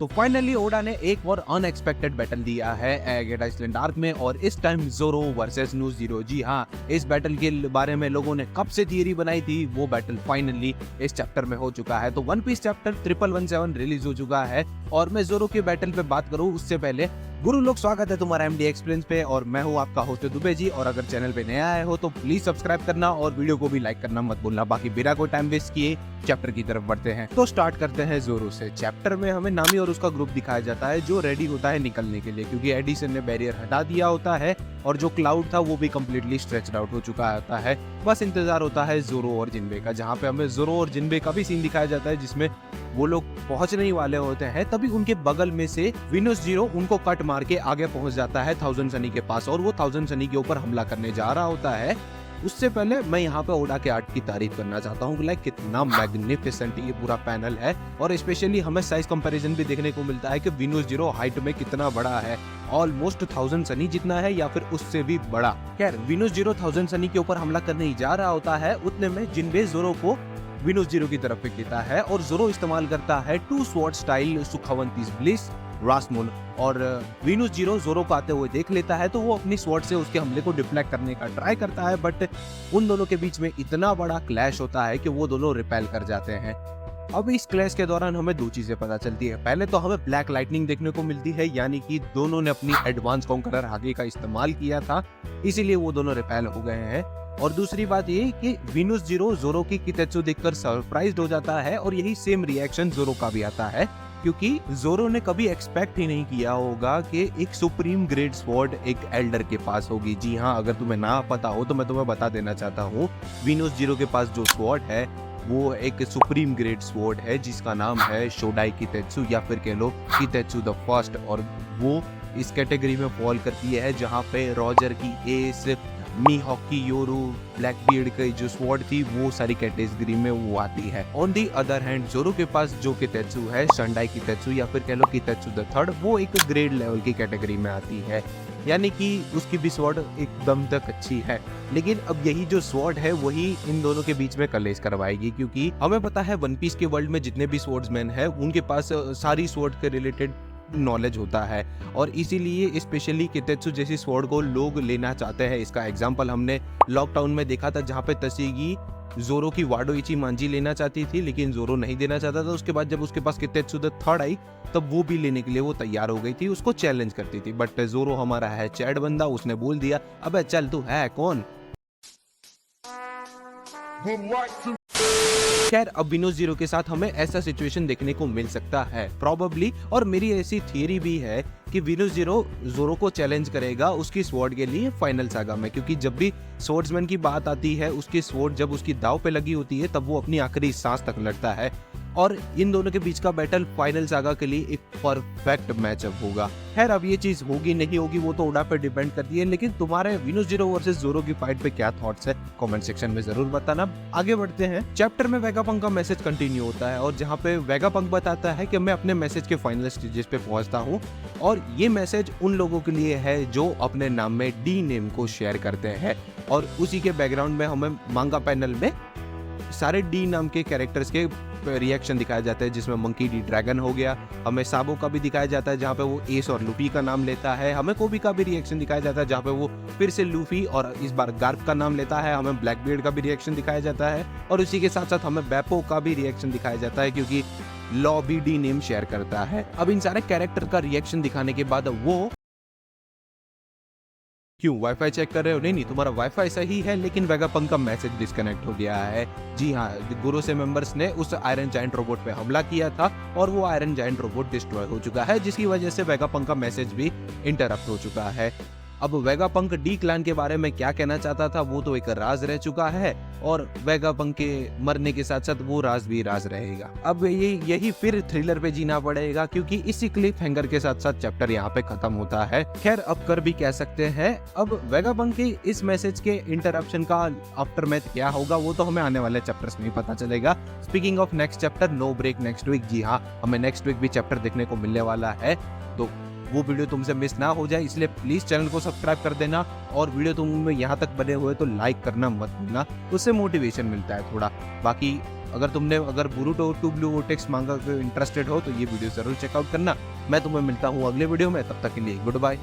तो finally Voda ने एक और अनएक्सपेक्टेड बैटल दिया है एगेट आइसलैंड आर्क में, और इस टाइम ज़ोरो वर्सेस न्यू ज़ीरो। जी हाँ, इस बैटल के बारे में लोगों ने कब से थियरी बनाई थी, वो बैटल फाइनली इस चैप्टर में हो चुका है। तो वन पीस चैप्टर 1117 रिलीज हो चुका है, और मैं ज़ोरो के बैटल पे बात करूँ उससे पहले गुरु लोग, स्वागत है तुम्हारा एमडी एक्सप्लेन्स पे, और मैं हूँ आपका होस्ट दुबे जी। और अगर चैनल पे नया आए हो तो प्लीज सब्सक्राइब करना और वीडियो को भी लाइक करना मत भूलना। बाकी बिना कोई टाइम वेस्ट किए चैप्टर की तरफ बढ़ते हैं। तो स्टार्ट करते हैं ज़ोरो से। चैप्टर में हमें नामी और उसका ग्रुप दिखाया जाता है जो रेडी होता है निकलने के लिए, क्योंकि एडिसन ने बैरियर हटा दिया होता है और जो क्लाउड था वो भी कम्प्लीटली स्ट्रेच्ड आउट हो चुका होता है। बस इंतजार होता है ज़ोरो और जिनबे का, जहाँ पे हमें ज़ोरो और जिनबे का भी सीन दिखाया जाता है जिसमें वो लोग पहुंचने ही वाले होते हैं। तभी उनके बगल में से विनोस ज़ीरो उनको कट मार के आगे पहुंच जाता है थाउजेंड सनी के पास, और वो थाउजेंड सनी के ऊपर हमला करने जा रहा होता है। उससे पहले मैं यहाँ पे ओडा के आर्ट की तारीफ करना चाहता हूँ, लाइक कितना मैग्निफिसेंट ये पूरा पैनल है, और स्पेशली हमें साइज कंपैरिजन भी देखने को मिलता है कि विनोस ज़ीरो हाइट में कितना बड़ा है, ऑलमोस्ट थाउजेंड सनी जितना है या फिर उससे भी बड़ा। खैर, विनोस ज़ीरो थाउजेंड सनी के ऊपर हमला करने ही जा रहा होता है, उतने में जिनबे ज़ोरो को विनोस ज़ीरो की तरफ फेंक देता है, और ज़ोरो इस्तेमाल करता है टू स्वॉर्ड स्टाइल सुखावंतीस ब्लिस रासमुन, और विनोस ज़ीरो ज़ोरो को आते हुए देख लेता है तो वो अपनी स्वॉर्ड से उसके हमले को डिफ्लेक्ट करने का ट्राई करता है, बट उन दोनों के बीच में इतना बड़ा क्लैश होता है कि वो दोनों रिपेल कर जाते हैं। अब इस क्लैश के दौरान हमें दो चीजें पता चलती है। पहले तो हमें ब्लैक लाइटनिंग देखने को मिलती है, यानी कि दोनों ने अपनी एडवांस कॉन्करर हागे का इस्तेमाल किया था, इसीलिए वो दोनों रिपेल हो गए हैं। और दूसरी बात ये कि विनोस ज़ीरो ज़ोरो की कितेत्सु देखकर सरप्राइज्ड हो जाता है, और यही सेम रिएक्शन ज़ोरो का भी आता है, क्योंकि ज़ोरो ने कभी एक्सपेक्ट ही नहीं किया होगा कि एक सुप्रीम ग्रेड स्वॉर्ड एक एल्डर के पास होगी। जी हाँ, अगर तुम्हें ना पता हो तो मैं तुम्हें बता देना चाहता हूँ, विनोस ज़ीरो के पास जो स्वॉर्ड है वो एक सुप्रीम ग्रेड स्वॉर्ड है जिसका नाम है शोडाई कितेत्सु, या फिर कह लो कितेत्सु द फर्स्ट, और वो इस कैटेगरी में फॉल करती है जहाँ पे रॉजर की एस, मीहॉकी योरू, ब्लैक बियर्ड की जो स्वॉर्ड थी वो सारी कैटेगरी में वो आती है। ऑन दी अदर हैंड ज़ोरो के पास जो कितेत्सु है, शंडाई कितेत्सु या फिर कह लो कितेत्सु द थर्ड, वो एक ग्रेड लेवल की कैटेगरी में आती है, यानी कि उसकी भी स्वॉर्ड एकदम तक अच्छी है। लेकिन अब यही जो स्वॉर्ड है वही इन दोनों के बीच में कलेश करवाएगी, क्योंकि हमें पता है वन पीस के वर्ल्ड में जितने भी स्वॉर्ड्समैन है उनके पास सारी स्वॉर्ड के रिलेटेड नॉलेज होता है, और इसीलिए स्पेशली कितेत्सु जैसी स्वॉर्ड को लोग लेना चाहते हैं। इसका एग्जांपल हमने लॉकडाउन में देखा था, जहाँ पे तसीगी ज़ोरो की वाडो इची मांजी लेना चाहती थी लेकिन ज़ोरो नहीं देना चाहता था। उसके बाद जब उसके पास कितेत्सु द थर्ड आई तब वो भी लेने के लिए वो तैयार हो गई थी, उसको चैलेंज करती थी, बट ज़ोरो हमारा है चैड बंदा, उसने बोल दिया अबे चल तू है कौन। खैर, अब विनोस ज़ीरो के साथ हमें ऐसा सिचुएशन देखने को मिल सकता है प्रॉबेबली, और मेरी ऐसी थियरी भी है कि विनोस ज़ीरो ज़ोरो को चैलेंज करेगा उसकी स्वॉर्ड के लिए फाइनल सागा में, क्योंकि जब भी स्वॉर्ड्समैन की बात आती है उसकी स्वॉर्ड जब उसकी दाव पे लगी होती है तब वो अपनी आखिरी सांस तक लड़ता है, और इन दोनों के बीच का बैटल फाइनल सागा के लिए एक परफेक्ट मैचअप होगा। खैर, अब ये चीज होगी नहीं होगी वो तो ओडा पे डिपेंड करती है, लेकिन तुम्हारे विनोस ज़ीरो वर्सेस ज़ोरो की फाइट पे क्या थॉट्स है कमेंट सेक्शन में जरूर बताना। आगे बढ़ते हैं। चैप्टर में वेगापंक का मैसेज कंटिन्यू होता है, और जहाँ पे वेगापंक बताता है कि मैं अपने मैसेज के फाइनल स्टेजेस पे पहुंचता हूँ, और ये मैसेज उन लोगों के लिए है जो अपने नाम में डी नेम को शेयर करते हैं, और उसी के बैकग्राउंड में हमें मांगा पैनल में सारे डी नाम के कैरेक्टर्स के रिएक्शन दिखाया जाता है, जिसमें मंकी डी ड्रैगन हो गया, हमें साबो का भी दिखाया जाता है जहाँ पे वो एस और लूफी का नाम लेता है, हमें कोबी का भी रिएक्शन दिखाया जाता है जहाँ पे वो फिर से लूफी और इस बार गार्प का नाम लेता है, हमें ब्लैक बियर्ड का भी रिएक्शन दिखाया जाता है, और उसी के साथ साथ हमें बैपो का भी रिएक्शन दिखाया जाता है क्योंकि लॉ भी डी नेम शेयर करता है। अब इन सारे कैरेक्टर का रिएक्शन दिखाने के बाद वो क्यों वाईफाई चेक कर रहे हो? नहीं, तुम्हारा वाईफाई सही है, लेकिन वेगापंक का मैसेज डिस्कनेक्ट हो गया है। जी हाँ, गुरु से मेंबर्स ने उस आयरन जायंट रोबोट पे हमला किया था और वो आयरन जायंट रोबोट डिस्ट्रॉय हो चुका है, जिसकी वजह से वेगापंक का मैसेज भी इंटरप्ट हो चुका है। अब वेगापंक डी क्लैन के बारे में क्या कहना चाहता था वो तो एक राज रह चुका है, और वेगापंक के मरने के साथ साथ वो राज भी राज रहेगा। अब यही फिर थ्रिलर पे जीना पड़ेगा, क्योंकि इसी क्लिफ हैंगर के साथ साथ चैप्टर यहाँ पे खत्म होता है। खैर, अब कर भी कह सकते हैं। अब वेगापंक के इस मैसेज के इंटरप्शन का आफ्टर मैथ क्या होगा वो तो हमें आने वाले चैप्टर्स में ही पता चलेगा। Speaking of next chapter, no break next week. जी हाँ, हमें नेक्स्ट वीक भी चैप्टर देखने को मिलने वाला है, तो वो वीडियो तुमसे मिस ना हो जाए इसलिए प्लीज चैनल को सब्सक्राइब कर देना, और वीडियो तुम यहाँ तक बने हुए तो लाइक करना मत भूलना, उससे मोटिवेशन मिलता है थोड़ा। बाकी अगर तुमने बोरुटो टू ब्लू वोर्टेक्स मांगा इंटरेस्टेड हो तो ये वीडियो जरूर चेकआउट करना। मैं तुम्हें मिलता हूँ अगले वीडियो में, तब तक के लिए गुड बाय।